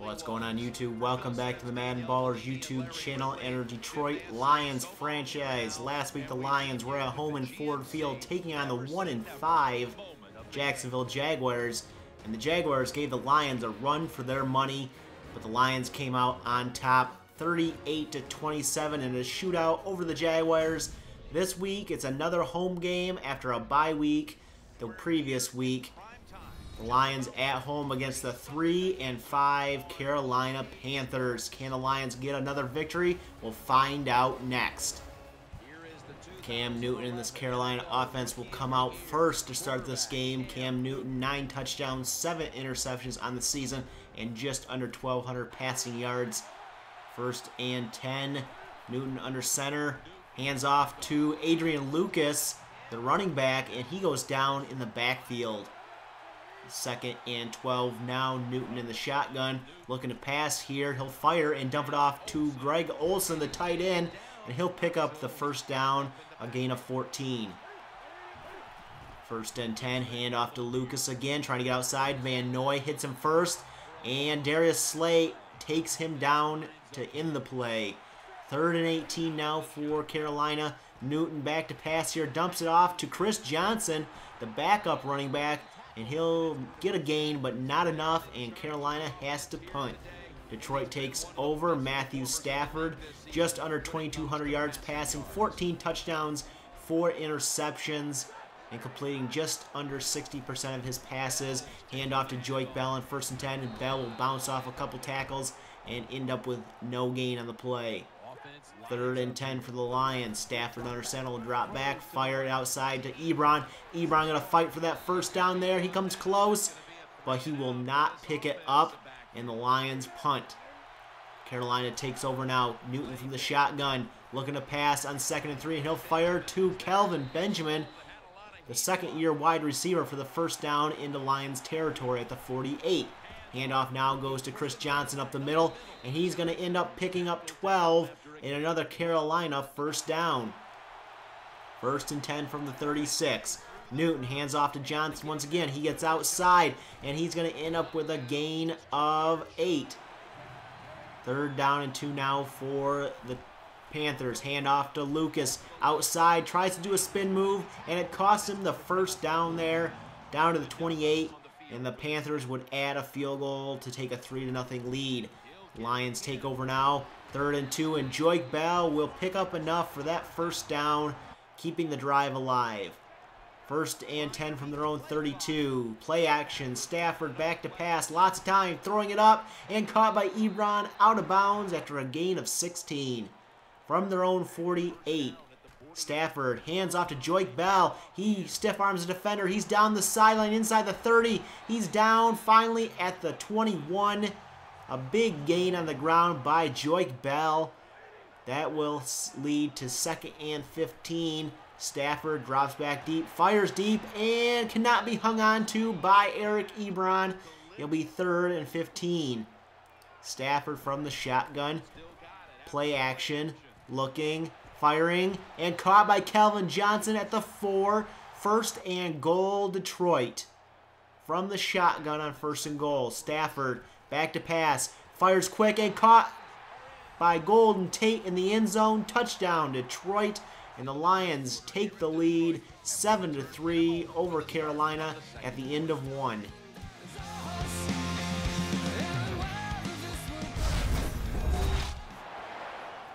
What's going on YouTube? Welcome back to the MaddenBallerz YouTube channel and our Detroit Lions franchise. Last week the Lions were at home in Ford Field taking on the 1-5 Jacksonville Jaguars. And the Jaguars gave the Lions a run for their money, but the Lions came out on top 38-27 in a shootout over the Jaguars. This week it's another home game after a bye week the previous week. The Lions at home against the 3-5 Carolina Panthers. Can the Lions get another victory? We'll find out next. Cam Newton in this Carolina offense will come out first to start this game. Cam Newton, 9 touchdowns, 7 interceptions on the season, and just under 1,200 passing yards. 1st and 10. Newton under center. Hands off to Adrian Lucas, the running back, and he goes down in the backfield. 2nd and 12 now. Newton in the shotgun, looking to pass here. He'll fire and dump it off to Greg Olsen, the tight end, and he'll pick up the first down, a gain of 14. 1st and 10, hand off to Lucas again, trying to get outside. Van Noy hits him first, and Darius Slay takes him down to end the play. 3rd and 18 now for Carolina. Newton back to pass here, dumps it off to Chris Johnson, the backup running back, and he'll get a gain, but not enough, and Carolina has to punt. Detroit takes over. Matthew Stafford, just under 2,200 yards passing, 14 touchdowns, 4 interceptions, and completing just under 60% of his passes. Hand off to Joyke Bell on 1st and 10, and Bell will bounce off a couple tackles and end up with no gain on the play. 3rd and 10 for the Lions. Stafford under center will drop back, fire it outside to Ebron. Ebron gonna fight for that first down there. He comes close, but he will not pick it up, and the Lions punt. Carolina takes over now. Newton from the shotgun, looking to pass on 2nd and 3, and he'll fire to Kelvin Benjamin, the 2nd-year wide receiver, for the first down into Lions territory at the 48. Handoff now goes to Chris Johnson up the middle, and he's going to end up picking up 12 in another Carolina first down. 1st and 10 from the 36. Newton hands off to Johnson once again. He gets outside, and he's going to end up with a gain of 8. 3rd down and 2 now for the Panthers. Hand off to Lucas outside, tries to do a spin move, and it costs him the first down there, down to the 28. And the Panthers would add a field goal to take a 3-0 lead. Lions take over now. 3rd and 2, and Joyke Bell will pick up enough for that first down, keeping the drive alive. 1st and 10 from their own 32. Play action. Stafford back to pass. Lots of time. Throwing it up, and caught by Ebron, out of bounds after a gain of 16. From their own 48. Stafford hands off to Joyke Bell. He stiff arms the defender. He's down the sideline inside the 30. He's down finally at the 21. A big gain on the ground by Joyke Bell. That will lead to 2nd and 15. Stafford drops back deep, fires deep, and cannot be hung on to by Eric Ebron. It'll be 3rd and 15. Stafford from the shotgun. Play action. Looking. Firing, and caught by Calvin Johnson at the 4. 1st and goal, Detroit. From the shotgun on 1st and goal. Stafford back to pass. Fires quick and caught by Golden Tate in the end zone. Touchdown, Detroit. And the Lions take the lead 7-3 over Carolina at the end of 1.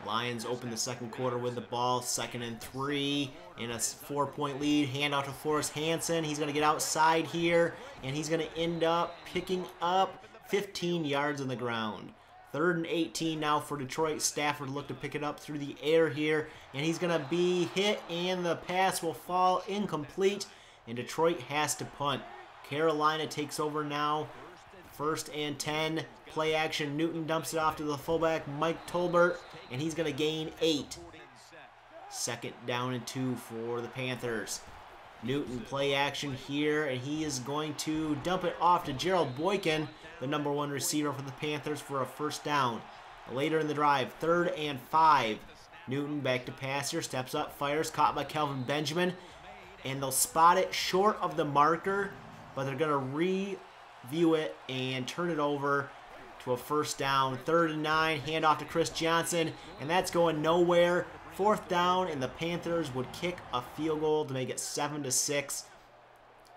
Lions open the 2nd quarter with the ball, 2nd and 3, in a 4-point lead. Hand out to Forrest Hansen. He's going to get outside here, and he's going to end up picking up 15 yards on the ground. 3rd and 18 now for Detroit. Stafford looked to pick it up through the air here, and he's going to be hit, and the pass will fall incomplete, and Detroit has to punt. Carolina takes over now. 1st and 10. Play action. Newton dumps it off to the fullback, Mike Tolbert, and he's going to gain 8. 2nd down and 2 for the Panthers. Newton play action here, and he is going to dump it off to Gerald Boykin, the #1 receiver for the Panthers, for a first down. Later in the drive, 3rd and 5. Newton back to pass here, steps up, fires, caught by Kelvin Benjamin, and they'll spot it short of the marker, but they're going to review it and turn it over to a first down. 3rd and 9, handoff to Chris Johnson, and that's going nowhere. 4th down, and the Panthers would kick a field goal to make it 7-6.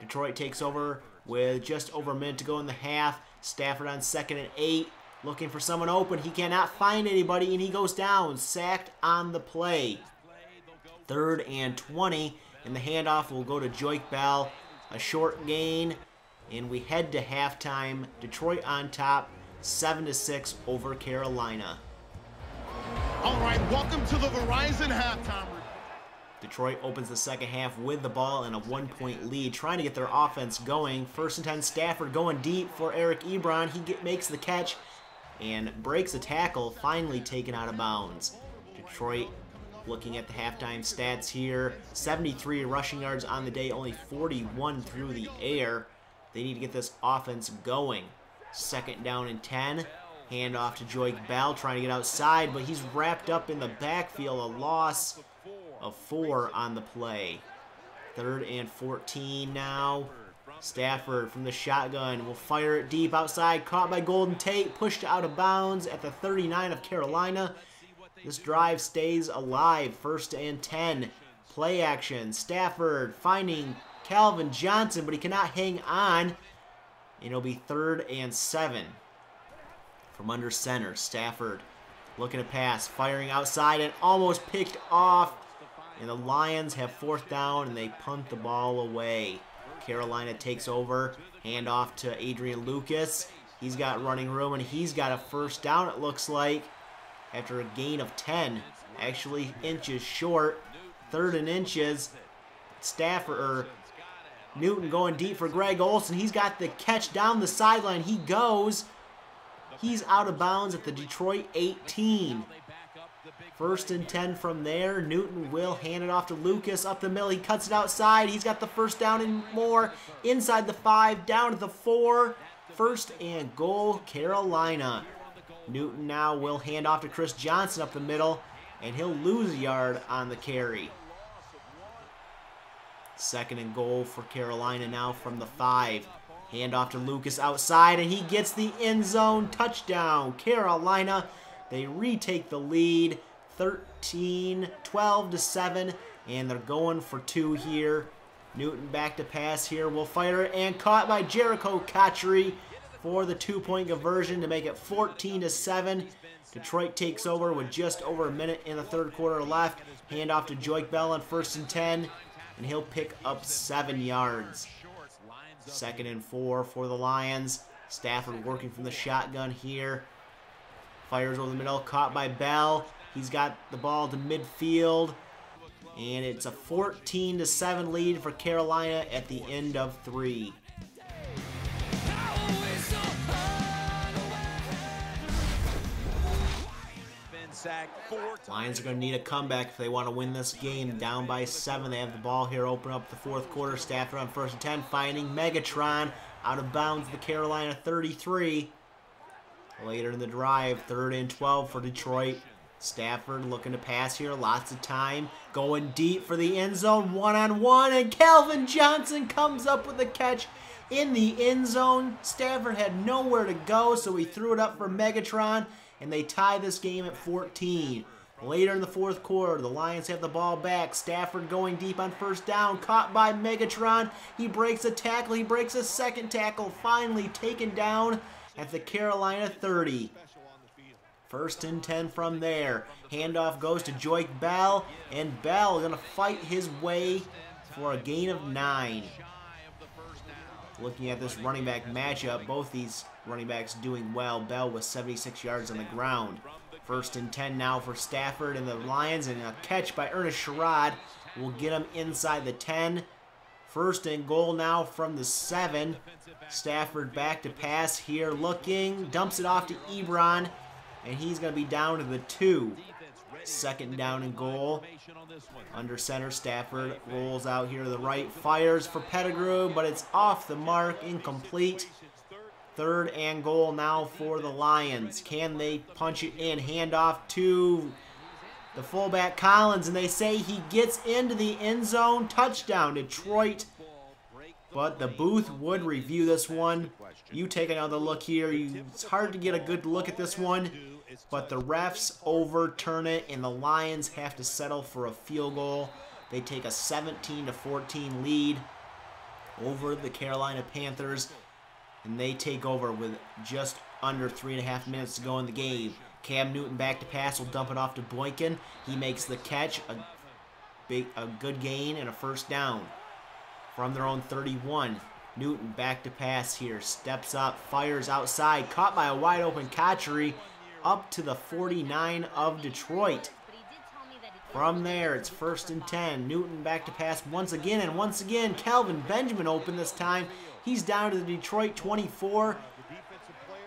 Detroit takes over with just over a minute to go in the half. Stafford on 2nd and 8, looking for someone open. He cannot find anybody, and he goes down, sacked on the play. 3rd and 20, and the handoff will go to Joik Bell. A short gain, and we head to halftime. Detroit on top, 7-6 over Carolina. All right, welcome to the Verizon halftime. Detroit opens the second half with the ball and a 1-point lead, trying to get their offense going. 1st and 10, Stafford going deep for Eric Ebron. He makes the catch and breaks a tackle, finally taken out of bounds. Detroit, looking at the halftime stats here, 73 rushing yards on the day, only 41 through the air. They need to get this offense going. 2nd down and 10. Handoff to Joik Bell, trying to get outside, but he's wrapped up in the backfield. A loss of 4 on the play. 3rd and 14 now. Stafford from the shotgun will fire it deep outside. Caught by Golden Tate. Pushed out of bounds at the 39 of Carolina. This drive stays alive. 1st and 10. Play action. Stafford finding Calvin Johnson, but he cannot hang on. And it'll be 3rd and 7. From under center, Stafford looking to pass, firing outside, and almost picked off. And the Lions have 4th down, and they punt the ball away. Carolina takes over, handoff to Adrian Lucas. He's got running room, and he's got a 1st down, it looks like, after a gain of 10. Actually, inches short. 3rd and inches. Stafford, or Newton going deep for Greg Olsen. He's got the catch down the sideline. He goes. He's out of bounds at the Detroit 18. 1st and 10 from there. Newton will hand it off to Lucas up the middle. He cuts it outside. He's got the 1st down and more. Inside the 5, down to the 4. 1st and goal, Carolina. Newton now will hand off to Chris Johnson up the middle, and he'll lose a yard on the carry. 2nd and goal for Carolina now from the 5. Handoff to Lucas outside, and he gets the end zone touchdown. Carolina, they retake the lead, 12-7, and they're going for 2 here. Newton back to pass here, will fire it, and caught by Jericho Cotchery for the 2-point conversion to make it 14-7. Detroit takes over with just over a minute in the 3rd quarter left. Handoff to Joik Bell on 1st and 10, and he'll pick up 7 yards. 2nd and 4 for the Lions. Stafford working from the shotgun here. Fires over the middle, caught by Bell. He's got the ball to midfield. And it's a 14-7 lead for Carolina at the end of 3. Lions are going to need a comeback if they want to win this game. Down by 7. They have the ball here. Open up the 4th quarter. Stafford on 1st and 10. Finding Megatron out of bounds. The Carolina 33. Later in the drive, 3rd and 12 for Detroit. Stafford looking to pass here. Lots of time. Going deep for the end zone. 1-on-1. And Calvin Johnson comes up with a catch in the end zone. Stafford had nowhere to go, so he threw it up for Megatron. And they tie this game at 14. Later in the 4th quarter, the Lions have the ball back. Stafford going deep on 1st down, caught by Megatron. He breaks a tackle. He breaks a 2nd tackle. Finally taken down at the Carolina 30. 1st and 10 from there. Handoff goes to Joik Bell, and Bell going to fight his way for a gain of 9. Looking at this running back matchup, both these running backs doing well. Bell with 76 yards on the ground. 1st and 10 now for Stafford and the Lions, and a catch by Ernest Sherrod will get him inside the 10. 1st and goal now from the 7. Stafford back to pass here, looking, dumps it off to Ebron, and he's going to be down to the 2. 2nd down and goal. Under center, Stafford rolls out here to the right, fires for Pettigrew, but it's off the mark, incomplete. 3rd and goal now for the Lions. Can they punch it in? Handoff to the fullback Collins, and they say he gets into the end zone. Touchdown, Detroit. but the booth would review this one. You take another look here. It's hard to get a good look at this one, but the refs overturn it, and the Lions have to settle for a field goal. They take a 17-14 lead over the Carolina Panthers, and they take over with just under 3.5 minutes to go in the game. Cam Newton back to pass, will dump it off to Boykin. He makes the catch, a good gain and a first down from their own 31. Newton back to pass here, steps up, fires outside, caught by a wide open Kachary up to the 49 of Detroit. From there, it's 1st and 10. Newton back to pass once again, and once again, Kelvin Benjamin open this time. He's down to the Detroit 24.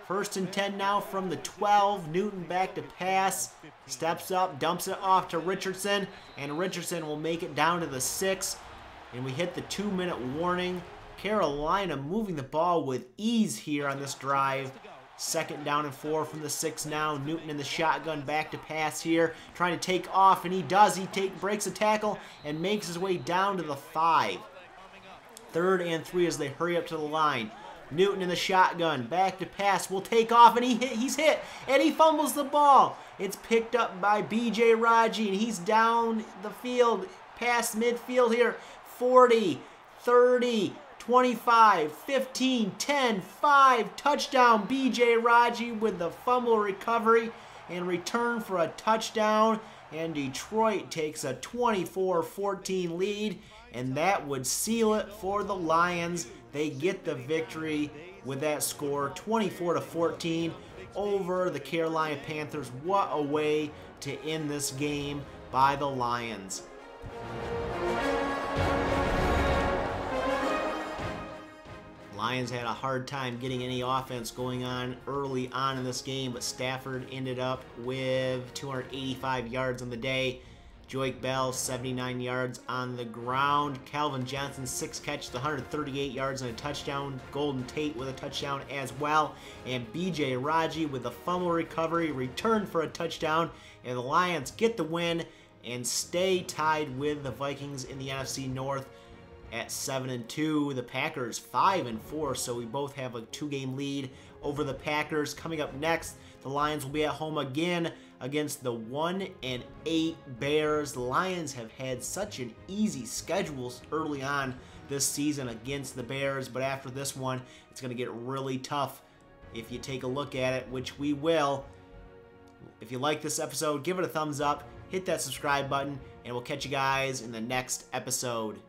1st and 10 now from the 12. Newton back to pass, steps up, dumps it off to Richardson, and Richardson will make it down to the 6. And we hit the 2-minute warning. Carolina moving the ball with ease here on this drive. 2nd down and 4 from the 6 now. Newton in the shotgun back to pass here, trying to take off, and he does. He breaks a tackle and makes his way down to the 5. 3rd and 3 as they hurry up to the line. Newton in the shotgun, back to pass, will take off, and he's hit, and he fumbles the ball. It's picked up by B.J. Raji, and he's down the field, past midfield here. 40, 30, 25, 15, 10, 5, touchdown. B.J. Raji with the fumble recovery and return for a touchdown. And Detroit takes a 24-14 lead, and that would seal it for the Lions. They get the victory with that score, 24-14 over the Carolina Panthers. What a way to end this game by the Lions. Lions had a hard time getting any offense going on early on in this game, but Stafford ended up with 285 yards on the day. Joique Bell, 79 yards on the ground. Calvin Johnson, 6 catches, 138 yards and a touchdown. Golden Tate with a touchdown as well. And B.J. Raji with the fumble recovery, returned for a touchdown. And the Lions get the win and stay tied with the Vikings in the NFC North at 7-2. The Packers 5-4, so we both have a 2-game lead over the Packers. Coming up next, the Lions will be at home again against the 1-8 Bears. The Lions have had such an easy schedule early on this season against the Bears, but after this one, it's going to get really tough if you take a look at it, which we will. If you like this episode, give it a thumbs up, hit that subscribe button, and we'll catch you guys in the next episode.